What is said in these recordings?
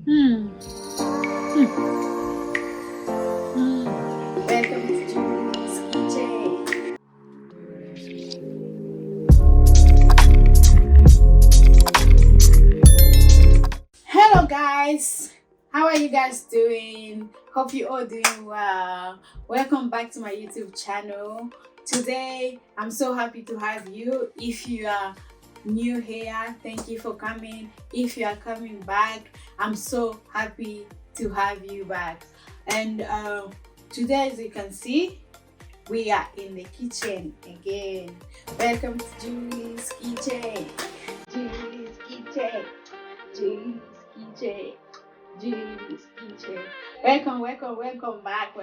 Hmm. Hmm. Hmm. Welcome to Julie's Kitchen. Hello guys, how are you guys doing? Hope you all doing well. Welcome back to my YouTube channel. Today I'm so happy to have you. If you are new here, thank you for coming. If you are coming back, I'm so happy to have you back. And today, as you can see, we are in the kitchen again. Welcome to Julie's Kitchen. Julie's Kitchen. Julie's Kitchen. Julie's Kitchen. Welcome back.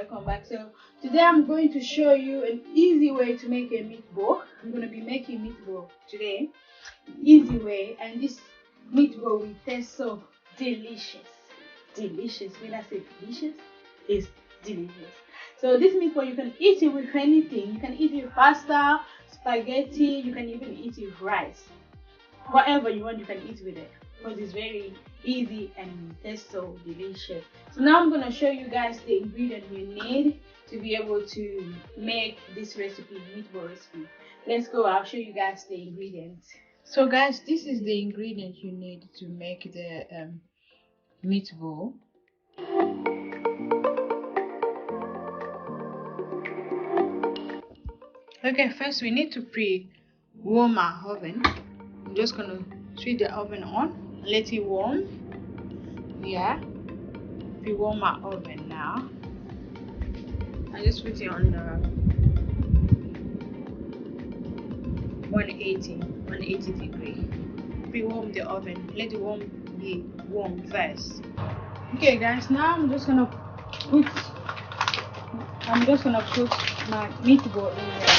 So today I'm going to show you an easy way to make a meatball. I'm going to be making meatball today. Easy way, and this meatball will taste so delicious. Delicious. When I say delicious, it's delicious. So this meatball, you can eat it with anything. You can eat it with pasta, spaghetti. You can even eat it with rice. Whatever you want, you can eat with it, because it's very easy and tastes so delicious. So now I'm going to show you guys the ingredients you need to be able to make this recipe, meatball recipe. Let's go. I'll show you guys the ingredients. So guys, this is the ingredient you need to make the meatball. Okay, first we need to pre-warm our oven. I'm just gonna switch the oven on, let it warm. Yeah, pre-warm our oven now. I just put it on the 180 degree. Pre-warm the oven, let it be warm first. Okay guys, now I'm just gonna put my meatball in there.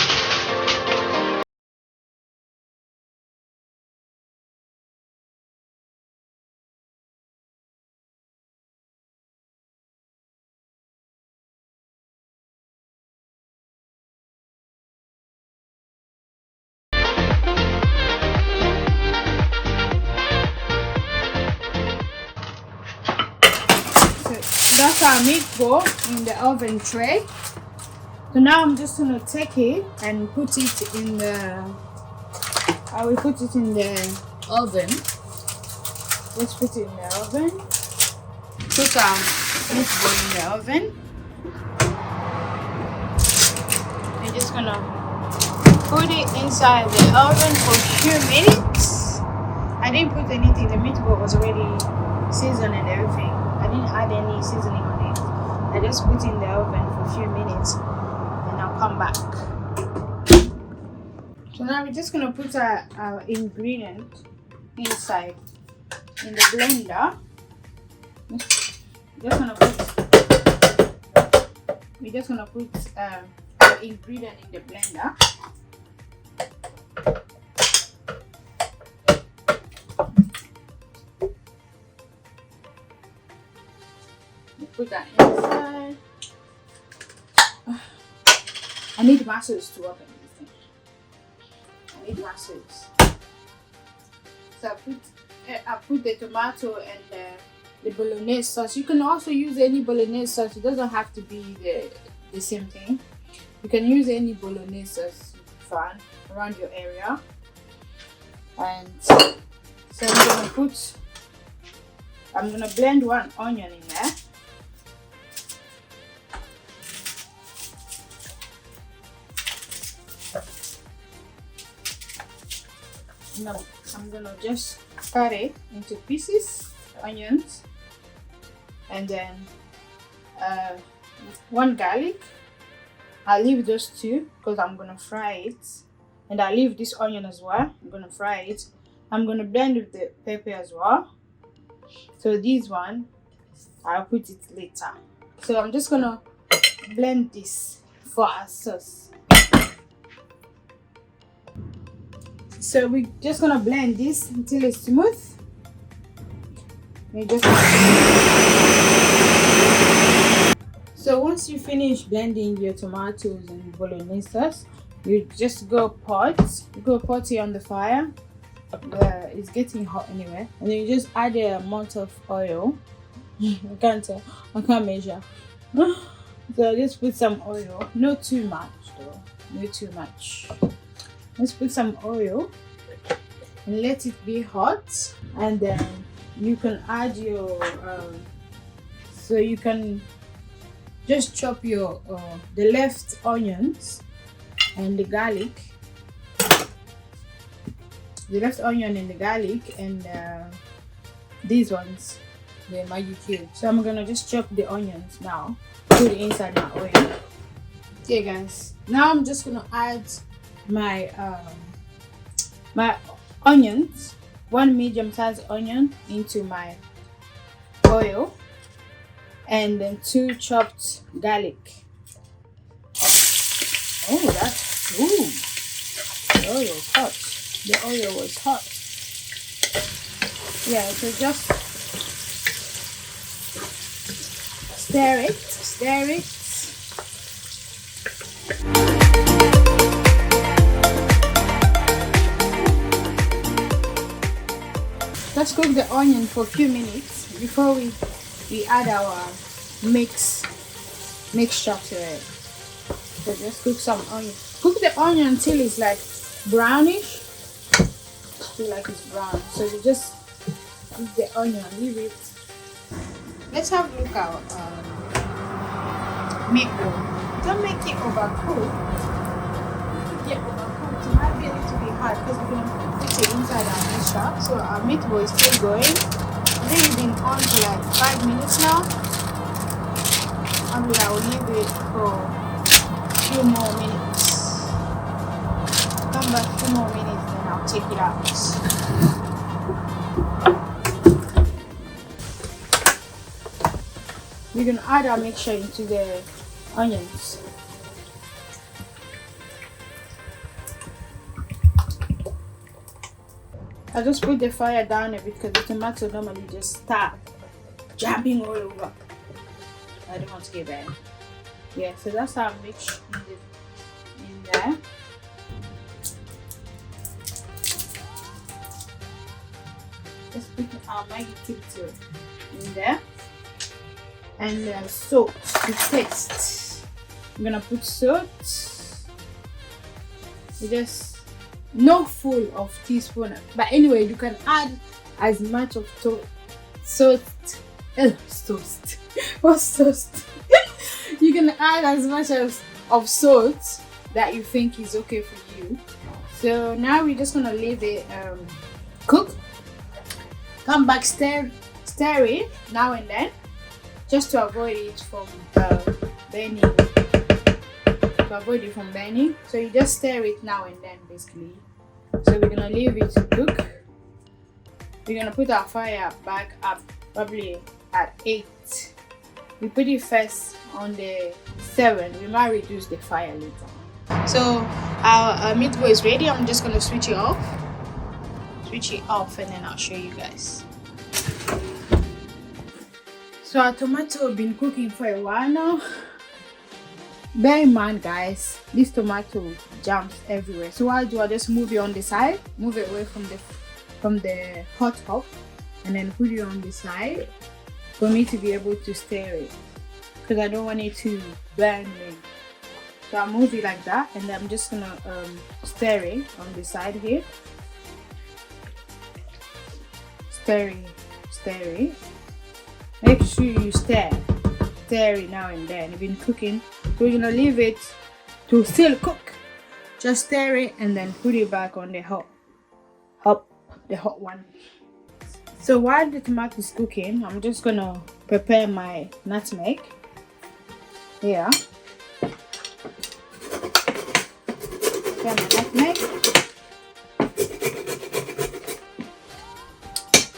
That's our meatball in the oven tray. So now I'm just gonna take it and put it in the. I will put it in the oven. Let's put it in the oven. Put our meatball in the oven. We're just gonna put it inside the oven for a few minutes. I didn't put anything. The meatball was already seasoned and everything. I didn't add any seasoning on it. I just put it in the oven for a few minutes and I'll come back. So now we're just going to put our ingredient inside in the blender. We're just going to put our ingredient in the blender. Put that inside. I need muscles to open this thing. I need muscles. So I put the tomato and the Bolognese sauce. You can also use any Bolognese sauce. It doesn't have to be the same thing. You can use any Bolognese sauce you find around your area. And so I'm gonna blend one onion in there. No, I'm gonna just cut it into pieces, onions, and then one garlic. I'll leave those two because I'm gonna fry it, and I'll leave this onion as well. I'm gonna fry it. I'm gonna blend with the pepper as well. So this one, I'll put it later. So I'm just gonna blend this for our sauce. So we're just gonna blend this until it's smooth. So once you finish blending your tomatoes and Bolognese sauce, you just go pot it on the fire. It's getting hot anyway, and then you just add a amount of oil I can't tell. I can't measure. So just put some oil. Not too much though. Not too much. Let's put some oil and let it be hot, and then you can add your so you can just chop your the left onions and the garlic, and these ones, the Maggi cube. So I'm gonna just chop the onions now, put it inside my oil. Okay guys, now I'm just gonna add my my onions, one medium-sized onion into my oil, and then 2 chopped garlic. Oh, that's the oil was hot. The oil was hot. Yeah, so just stir it. Let's cook the onion for a few minutes before we add our mixture to it. So just cook some onion. Cook the onion until it's like brownish. Feel like it's brown. So you just cook the onion, leave it. Let's have a look at meatball. Don't make it overcooked. It might be a little bit hard because we're gonna put it inside our mixture. So our meatball is still going. I think it's been on for like 5 minutes now. And I will leave it for a few more minutes. Come back a few more minutes, then I'll take it out. We're gonna add our mixture into the onions. I just put the fire down a bit because the tomato normally just start jumping all over. I don't want to get bad. Yeah, so that's how I mix in there. Just put our Maggi cube in there, and salt to taste. I'm gonna put salt. Just not full of teaspoon, but anyway, you can add as much of salt. What's toast? You can add as much of salt that you think is okay for you. So now we're just gonna leave it cook. Come back, stir it now and then, just to avoid it from burning. So you just stir it now and then, basically. So we're gonna leave it to cook. We're gonna put our fire back up, probably at 8. We put it first on the 7. We might reduce the fire later. So our meatball is ready. I'm just gonna switch it off, and then I'll show you guys. So our tomato been cooking for a while now. Bear in mind, guys, this tomato jumps everywhere. So what I do, I just move it on the side, move it away from the hot top, and then put it on the side for me to be able to stir it, because I don't want it to burn me. So I move it like that, and I'm just gonna stir it on the side here. Stir it. Make sure you stir it now and then. It's been cooking, so we're gonna leave it to still cook. Just stir it and then put it back on the hot one. So while the tomato is cooking, I'm just gonna prepare my nutmeg. Here. Prepare my nutmeg.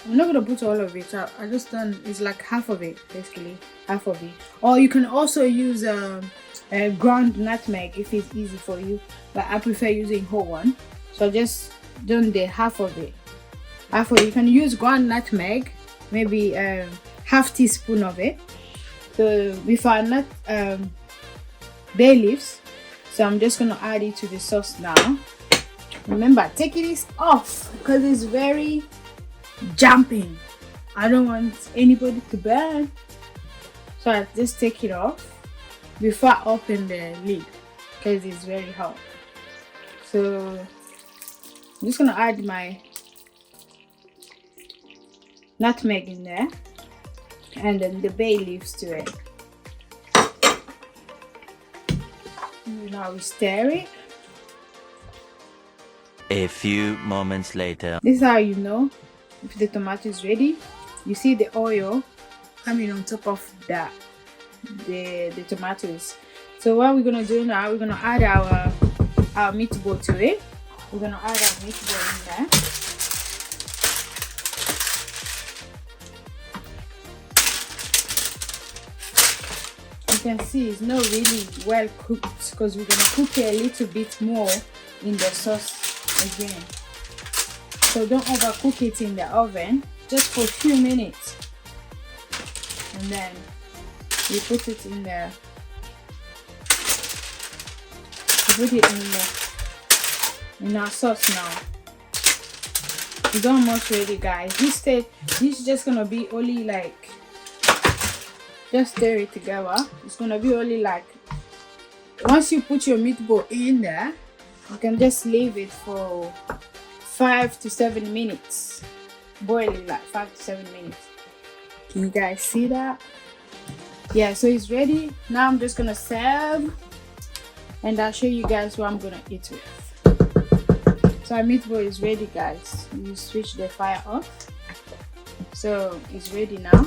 I'm not gonna put all of it. I just done, it's like half of it, basically half of it. Or you can also use a ground nutmeg if it's easy for you, but I prefer using whole one. So I just done the half of it. You can use ground nutmeg, maybe half teaspoon of it. So with our bay leaves, so I'm just gonna add it to the sauce now. Remember, take it off because it's very jumping. I don't want anybody to burn, so I just take it off before I open the lid because it's very hot. So I'm just gonna add my nutmeg in there and then the bay leaves to it. Now we stir it. A few moments later. This is how you know if the tomato is ready. You see the oil coming on top of the tomatoes. So what we're gonna do now, we're gonna add our meatball to it. We're gonna add our meatball in there. You can see it's not really well cooked because we're gonna cook it a little bit more in the sauce again. So don't overcook it in the oven, just for a few minutes, and then we put it in there. Put it in our sauce now. It's almost ready, guys. This is just gonna be only like, just stir it together. It's gonna be only like, once you put your meatball in there, you can just leave it for 5 to 7 minutes, boiling like 5 to 7 minutes. Can you guys see that? Yeah, so it's ready. Now I'm just gonna serve and I'll show you guys what I'm gonna eat with. So our meatball is ready, guys. You switch the fire off. So it's ready now.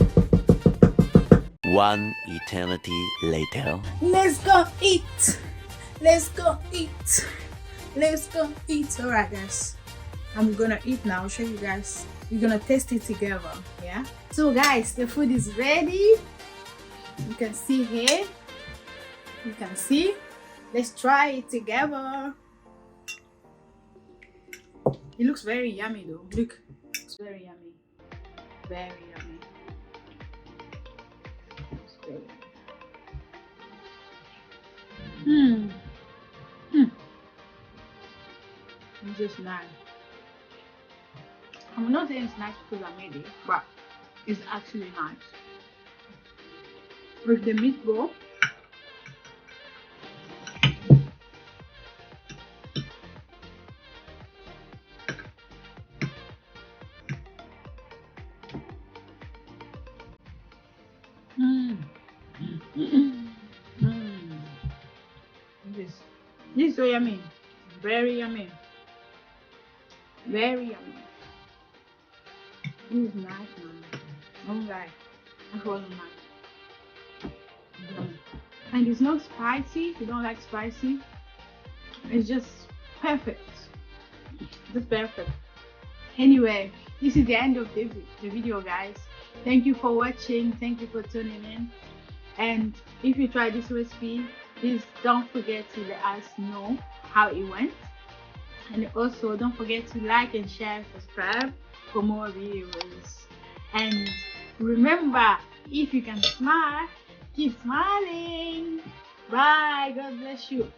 One eternity later. Let's go eat. Let's go eat. Let's go eat. All right, guys. I'm gonna eat now. I'll show you guys. We're gonna taste it together. Yeah. So, guys, the food is ready. You can see here. You can see. Let's try it together. It looks very yummy, though. Look, it's very yummy. Very yummy. It's just nice. I'm not saying it's nice because I made it, but it's actually nice. With the meatball, this is so yummy. Very yummy. Very yummy. This is nice, man. Oh my, that's really nice. Yummy. And it's not spicy. If you don't like spicy, it's just perfect. Just perfect. Anyway, this is the end of the video, guys. Thank you for watching. Thank you for tuning in. And if you try this recipe, please don't forget to let us know how it went. And also don't forget to like and share and subscribe for more videos. And remember, if you can smile, keep smiling. Bye. God bless you.